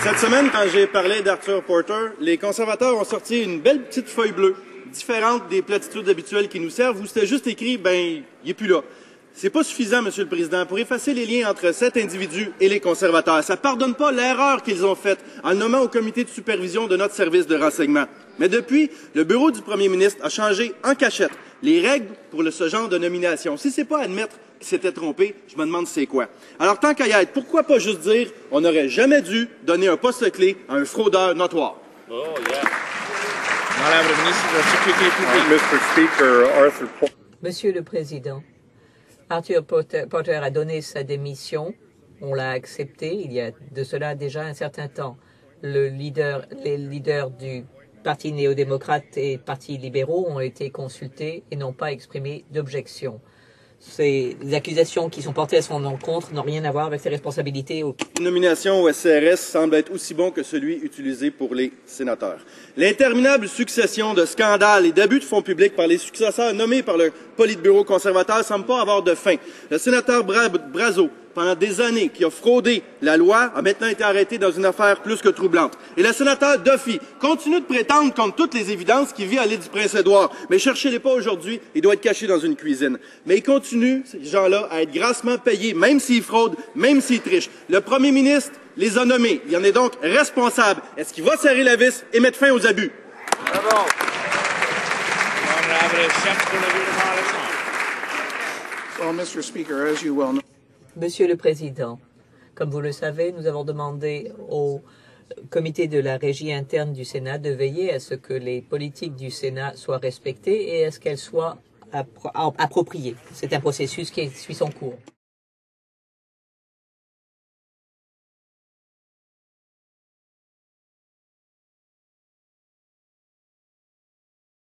Cette semaine, quand j'ai parlé d'Arthur Porter, les conservateurs ont sorti une belle petite feuille bleue, différente des platitudes habituelles qui nous servent, où c'était juste écrit, il est plus là. C'est pas suffisant, Monsieur le Président, pour effacer les liens entre cet individu et les conservateurs. Ça pardonne pas l'erreur qu'ils ont faite en le nommant au comité de supervision de notre service de renseignement. Mais depuis, le bureau du premier ministre a changé en cachette les règles pour ce genre de nomination. Si c'est pas admettre qu'il s'était trompé, je me demande c'est quoi. Alors, tant qu'à y être, pourquoi pas juste dire on n'aurait jamais dû donner un poste clé à un fraudeur notoire? Oh, yeah. Madame la ministre de la Sécurité publique. Mr. Speaker, Arthur Porter. Monsieur le Président, Arthur Porter a donné sa démission. On l'a accepté il y a de cela déjà un certain temps. Les leaders du Parti néo-démocrate et Parti libéraux ont été consultés et n'ont pas exprimé d'objection. Les accusations qui sont portées à son encontre n'ont rien à voir avec ses responsabilités. Une nomination au SCRS semble être aussi bon que celui utilisé pour les sénateurs. L'interminable succession de scandales et d'abus de fonds publics par les successeurs nommés par le Politburo conservateur semble pas avoir de fin. Le sénateur Brazo, pendant des années, qui a fraudé la loi, a maintenant été arrêté dans une affaire plus que troublante. Et le sénateur Duffy continue de prétendre, contre toutes les évidences, qu'il vit à l'île du Prince-Édouard. Mais cherchez-les pas aujourd'hui, il doit être caché dans une cuisine. Mais il continue, ces gens-là, à être grassement payés, même s'ils fraudent, même s'ils trichent. Le premier ministre les a nommés. Il en est donc responsable. Est-ce qu'il va serrer la vis et mettre fin aux abus? Bravo. Honorable chef de la Well, Mr. Speaker, as you well know. Monsieur le Président, comme vous le savez, nous avons demandé au comité de la régie interne du Sénat de veiller à ce que les politiques du Sénat soient respectées et à ce qu'elles soient appropriées. C'est un processus qui suit son cours.